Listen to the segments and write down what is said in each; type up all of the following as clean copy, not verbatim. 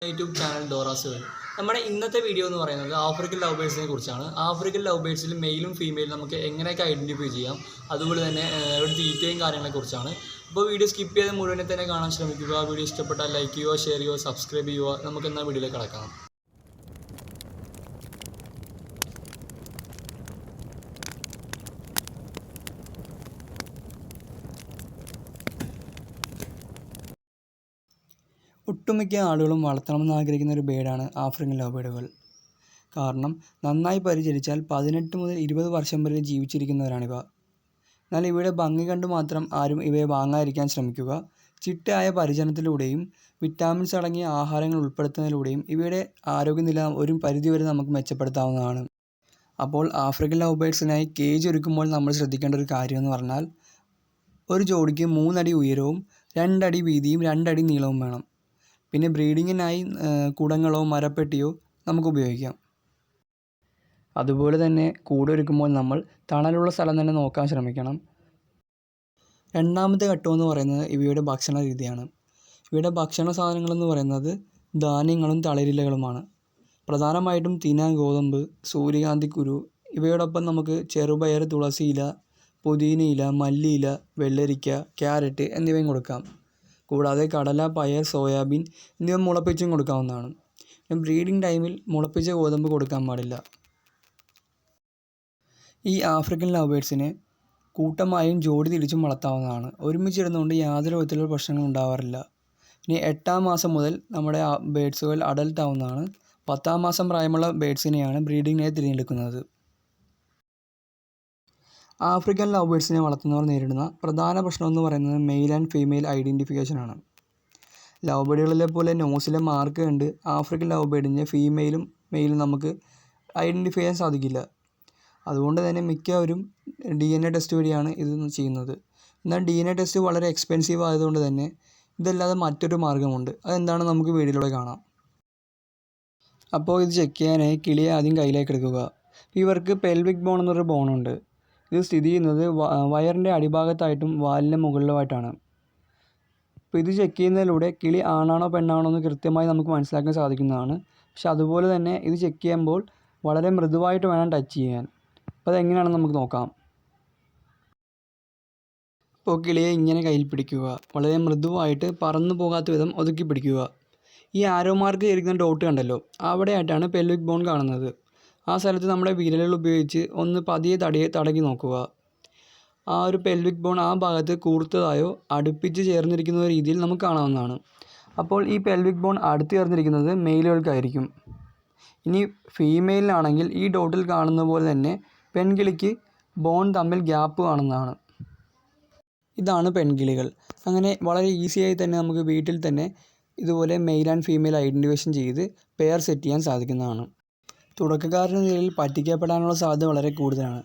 YouTube channel ഡോറാസ്. നമ്മുടെ ഇന്നത്തെ video എന്ന് പറയുന്നത് ആഫ്രിക്കൻ ലവ് ബേഡ്സിനെ കുറിച്ചാണ്. ആഫ്രിക്കൻ ലവ് ബേഡ്സിൽ മെയിലും ഫീമെയിലും നമുക്ക് എങ്ങനെയൊക്കെ ഐഡൻറ്റിഫൈ ചെയ്യാം, അതുപോലെ തന്നെ ഒരു തീറ്റയും കാര്യങ്ങളെക്കുറിച്ചാണ്. അപ്പോൾ വീഡിയോ സ്കിപ്പ് ചെയ്ത് മുഴുവനെ തന്നെ കാണാൻ ശ്രമിക്കുക. വീഡിയോ ഇഷ്ടപ്പെട്ടാൽ ലൈക്ക് ചെയ്യുക, ഷെയർ ചെയ്യുക, സബ്സ്ക്രൈബ് ചെയ്യുക. നമുക്ക് എന്നാൽ വീഡിയോയിലേക്ക് കടക്കാം. ഒട്ടുമിക്ക ആളുകളും വളർത്തണമെന്ന് ആഗ്രഹിക്കുന്ന ഒരു ബേഡാണ് ആഫ്രിക്കൻ ലവ് ബേഡുകൾ. കാരണം നന്നായി പരിചരിച്ചാൽ 18 മുതൽ 20 വർഷം വരെ ജീവിച്ചിരിക്കുന്നവരാണിവ. എന്നാൽ ഇവയുടെ ഭംഗി കണ്ട് മാത്രം ആരും ഇവയെ വാങ്ങാതിരിക്കാൻ ശ്രമിക്കുക. ചിട്ടയായ പരിചരണത്തിലൂടെയും വിറ്റാമിൻസ് അടങ്ങിയ ആഹാരങ്ങൾ ഉൾപ്പെടുത്തുന്നതിലൂടെയും ഇവയുടെ ആരോഗ്യനില ഒരു പരിധിവരെ നമുക്ക് മെച്ചപ്പെടുത്താവുന്നതാണ്. അപ്പോൾ ആഫ്രിക്കൻ ലവ് ബേഡ്സിനായി കേജ് ഒരുക്കുമ്പോൾ നമ്മൾ ശ്രദ്ധിക്കേണ്ട ഒരു കാര്യമെന്ന് പറഞ്ഞാൽ, ഒരു ജോഡിക്ക് 3 അടി ഉയരവും 2 അടി വീതിയും 2 അടി നീളവും വേണം. പിന്നെ ബ്രീഡിങ്ങിനായി കുടങ്ങളോ മരപ്പെട്ടിയോ നമുക്ക് ഉപയോഗിക്കാം. അതുപോലെ തന്നെ കൂടൊരുക്കുമ്പോൾ നമ്മൾ തണലുള്ള സ്ഥലം തന്നെ നോക്കാൻ ശ്രമിക്കണം. രണ്ടാമത്തെ ഘട്ടമെന്ന് പറയുന്നത് ഇവയുടെ ഭക്ഷണ രീതിയാണ്. ഇവയുടെ ഭക്ഷണ സാധനങ്ങളെന്ന് പറയുന്നത് ധാന്യങ്ങളും തളിരിലകളുമാണ്. പ്രധാനമായിട്ടും തിന, ഗോതമ്പ്, സൂര്യകാന്തിക്കുരു, ഇവയോടൊപ്പം നമുക്ക് ചെറുപയർ, തുളസിയില, പുതിനയില, മല്ലിയില, വെള്ളരിക്ക, ക്യാരറ്റ് എന്നിവയും കൊടുക്കാം. കൂടാതെ കടല, പയർ, സോയാബീൻ എന്നിവ മുളപ്പിച്ചും കൊടുക്കാവുന്നതാണ്. ബ്രീഡിംഗ് ടൈമിൽ മുളപ്പിച്ച ഗോതമ്പ് കൊടുക്കാൻ പാടില്ല. ഈ ആഫ്രിക്കൻ ലവ് ബേഡ്സിനെ കൂട്ടമായും ജോഡി തിരിച്ചും വളർത്താവുന്നതാണ്. ഒരുമിച്ചിരുന്നുകൊണ്ട് യാതൊരു വിധത്തിലുള്ള പ്രശ്നങ്ങളും ഉണ്ടാവാറില്ല. ഇനി 8-ാം മാസം മുതൽ നമ്മുടെ ബേഡ്സുകൾ അഡൽട്ട് ആവുന്നതാണ്. 10-ാം മാസം പ്രായമുള്ള ബേഡ്സിനെയാണ് ബ്രീഡിങ്ങിനായി തിരഞ്ഞെടുക്കുന്നത്. ആഫ്രിക്കൻ ലവ് ബേഡ്സിനെ വളർത്തുന്നവർ നേരിടുന്ന പ്രധാന പ്രശ്നം എന്ന് പറയുന്നത് മെയിൽ ആൻഡ് ഫീമെയിൽ ഐഡൻറ്റിഫിക്കേഷനാണ്. ലവ് ബേഡുകളിലെ പോലെ നോസിലെ മാർക്ക് കണ്ട് ആഫ്രിക്കൻ ലവ് ബേഡിൻ്റെ ഫീമെയിലും മെയിലും നമുക്ക് ഐഡൻറ്റിഫൈ ചെയ്യാൻ സാധിക്കില്ല. അതുകൊണ്ട് തന്നെ മിക്കവരും DNA ടെസ്റ്റ് വഴിയാണ് ഇത് ചെയ്യുന്നത്. എന്നാൽ DNA ടെസ്റ്റ് വളരെ എക്സ്പെൻസീവ് ആയതുകൊണ്ട് തന്നെ ഇതല്ലാതെ മറ്റൊരു മാർഗ്ഗമുണ്ട്. അതെന്താണ് നമുക്ക് വീഡിയോയിലൂടെ കാണാം. അപ്പോൾ ഇത് ചെക്ക് ചെയ്യാനായി കിളിയെ ആദ്യം കയ്യിലേക്ക് എടുക്കുക. ഇവർക്ക് പെൽവിക് ബോൺ എന്നൊരു ബോണുണ്ട്. ഇത് സ്ഥിതി ചെയ്യുന്നത് വയറിൻ്റെ അടിഭാഗത്തായിട്ടും വാലിൻ്റെ മുകളിലുമായിട്ടാണ്. അപ്പോൾ ഇത് ചെക്ക് ചെയ്യുന്നതിലൂടെ കിളി ആണാണോ പെണ്ണാണോ എന്ന് കൃത്യമായി നമുക്ക് മനസ്സിലാക്കാൻ സാധിക്കുന്നതാണ്. പക്ഷെ അതുപോലെ തന്നെ ഇത് ചെക്ക് ചെയ്യുമ്പോൾ വളരെ മൃദുവായിട്ട് വേണം ടച്ച് ചെയ്യാൻ. അപ്പോൾ അതെങ്ങനെയാണെന്ന് നമുക്ക് നോക്കാം. അപ്പോൾ കിളിയെ ഇങ്ങനെ കയ്യിൽ പിടിക്കുക. വളരെ മൃദുവായിട്ട് പറന്നു പോകാത്ത വിധം ഒതുക്കി പിടിക്കുക. ഈ ആരോ മാർക്ക് ഇരിക്കുന്ന ഡോട്ട് കണ്ടല്ലോ, അവിടെയായിട്ടാണ് പെൽവിക് ബോൺ കാണുന്നത്. ആ സ്ഥലത്ത് നമ്മുടെ വിരലുകൾ ഉപയോഗിച്ച് ഒന്ന് പതിയെ തടകി നോക്കുക. ആ ഒരു പെൽവിക് ബോൺ ആ ഭാഗത്ത് കൂർത്തതായോ അടുപ്പിച്ച് ചേർന്നിരിക്കുന്ന രീതിയിൽ നമുക്ക് കാണാവുന്നതാണ്. അപ്പോൾ ഈ പെൽവിക് ബോൺ അടുത്ത് ചേർന്നിരിക്കുന്നത് മെയിലുകൾക്കായിരിക്കും. ഇനി ഫീമെയിലിനാണെങ്കിൽ ഈ ഡോട്ടിൽ കാണുന്ന പോലെ തന്നെ പെൺകിളിക്ക് ബോൺ തമ്മിൽ ഗ്യാപ്പ് കാണുന്നതാണ്. ഇതാണ് പെൺകിളികൾ. അങ്ങനെ വളരെ ഈസിയായി തന്നെ നമുക്ക് വീട്ടിൽ തന്നെ ഇതുപോലെ മെയിൽ ആൻഡ് ഫീമെയിൽ ഐഡൻറ്റിഫിക്കേഷൻ ചെയ്ത് പെയർ സെറ്റ് ചെയ്യാൻ സാധിക്കുന്നതാണ്. തുടക്കക്കാരുടെ നിലയിൽ പറ്റിക്കപ്പെടാനുള്ള സാധ്യത വളരെ കൂടുതലാണ്.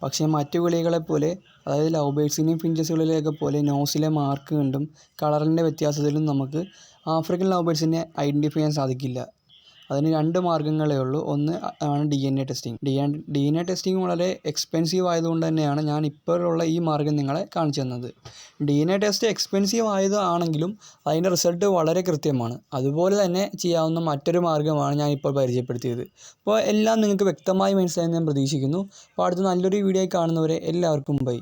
പക്ഷേ മറ്റു കിളികളെപ്പോലെ, അതായത് ലവ് ബേഡ്സിനെയും ഫിഞ്ചസുകളിലെയൊക്കെ പോലെ നോസിലെ മാർക്ക് കണ്ടും കളറിൻ്റെ വ്യത്യാസത്തിലും നമുക്ക് ആഫ്രിക്കൻ ലവ് ബേഡ്സിനെ ഐഡൻറ്റിഫൈ ചെയ്യാൻ സാധിക്കില്ല. അതിന് 2 മാർഗ്ഗങ്ങളേ ഉള്ളൂ. ഒന്ന് ആണ് DNA ടെസ്റ്റിംഗ്. DNA ടെസ്റ്റിംഗ് വളരെ എക്സ്പെൻസീവ് ആയതുകൊണ്ട് തന്നെയാണ് ഞാൻ ഇപ്പോഴുള്ള ഈ മാർഗ്ഗം നിങ്ങളെ കാണിച്ചു തന്നത്. DNA ടെസ്റ്റ് എക്സ്പെൻസീവ് ആയതാണെങ്കിലും അതിൻ്റെ റിസൾട്ട് വളരെ കൃത്യമാണ്. അതുപോലെ തന്നെ ചെയ്യാവുന്ന മറ്റൊരു മാർഗ്ഗമാണ് ഞാൻ ഇപ്പോൾ പരിചയപ്പെടുത്തിയത്. അപ്പോൾ എല്ലാം നിങ്ങൾക്ക് വ്യക്തമായി മനസ്സിലായെന്ന് ഞാൻ പ്രതീക്ഷിക്കുന്നു. അപ്പോൾ അടുത്ത നല്ലൊരു വീഡിയോ കാണുന്നവരെ എല്ലാവർക്കും ബൈ.